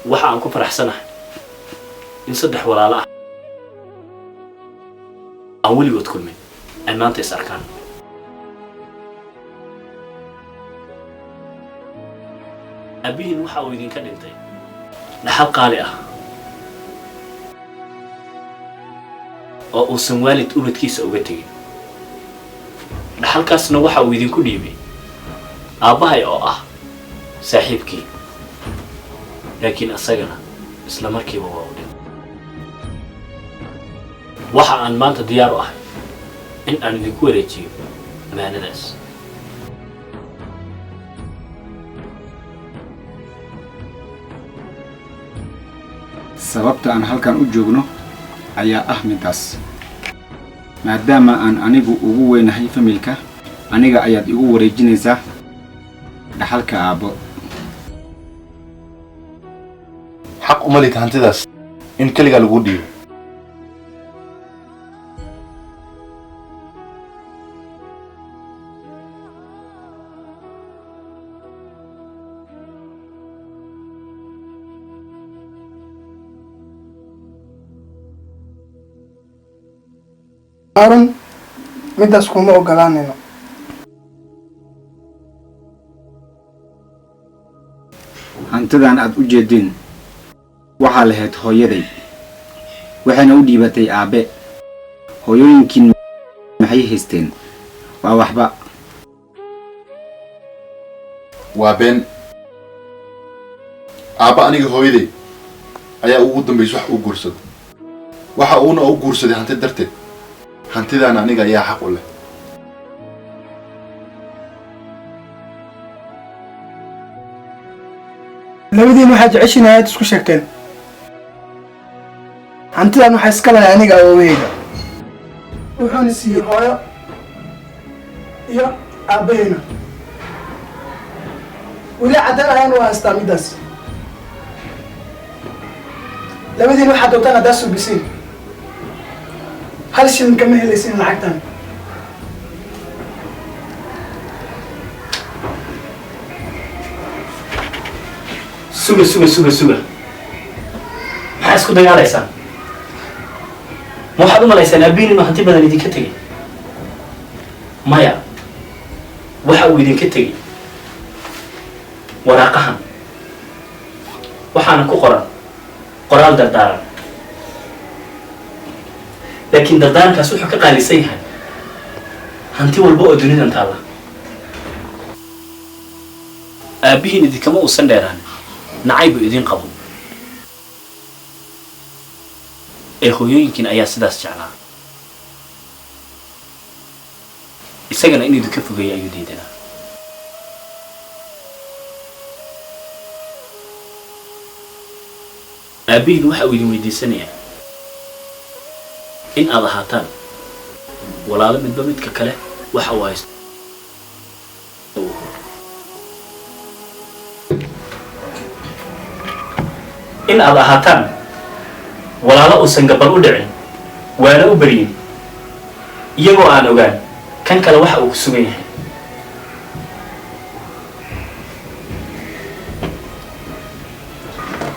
waxa aan ku faraxsanahay in saddex walaalo ah aan weligood kulmin ay maanta is arkaan. abihin waxa uu idinka dhintay dhaxal qaali ah oo uusan waalid ubadkiisa uga tegin. dhaxalkaasna waxa uu idinku dhiibay aabbahay oo ah saaxiibkii, laakiin asagana isla markiiba waa u dhintay. waxa aan maanta diyaar u ahay in aan idinku wareejiyo amaanadaas. sababta aan halkan u joogno ayaa ah midaas. maadaama aan anigu ugu weynahay familka, aniga ayaad igu wareejinaysaa dhaxalka aabbo. xaq uma lid hantidaas in kaliga lagu dhiibo. Aaron midaas kuma ogolaanayno. hantidan aad u jeedin waxaa lahayd hooyaday, waxayna u dhiibatay aabe. hooyooyinkiin maxay haysteen? waa waxba. waa been. aabba aniga hooyaday ayaa ugu dambaysa wax u guursado. waxa uuna u guursaday hanti darteed. hantidan aniga ayaa xaq u leh. labadiin waxaad jeceshiin ayaad isku sheegteen. hantidan waxaa iska lahay aniga awooweyga. wuxuuna siiyey hooyo iyo aabbaheena. weli caddaan ayaan u haystaa midaas. labadiin waxaad doontaan haddaad suubisiin. hal shilin kama helaysin lacagtan. suga maxaa isku dagaalaysaan? ma waxaad u malaysaan aabbihiin inuu hanti badan idinka tegay? maya, waxa uu idinka tegay waraaqahan. waxaana ku qoran qoraal dardaaran, laakiin dardaarankaas wuxuu ka qaalisan yahay hanti walba oo dunidan taalla. aabbihiin idinkama uusan dheeraan nacaybu idin qabo, ee hooyooyinkiin ayaa sidaas jeclaa. isagana in idinka fogeeya ayuu diidanaa. aabbihiin waxa uu idin weydiisanayaa in aad ahaataan walaalo midba midka kale waxa uu haysto. in aad ahaataan walaalo uusan gabal u dhicin waana u baryin, iyagoo aan ogaan kan kale waxa uu ku sugan yahay.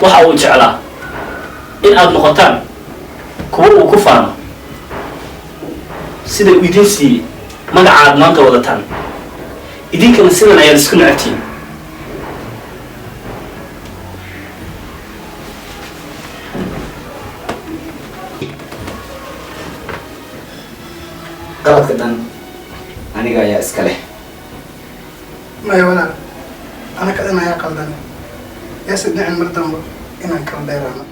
waxa uu jeclaa in aad noqotaan kuwa uu ku faano, sida uu idin siiyey magaca aad maanta wadataan. idinkana sidan ayaad isku necabtiin. qaladka dhan aniga ayaa iska leh. maya walaal, anaka dhan ayaa qaldan. yaase dhicin mar dambe inaan kala dheeraano.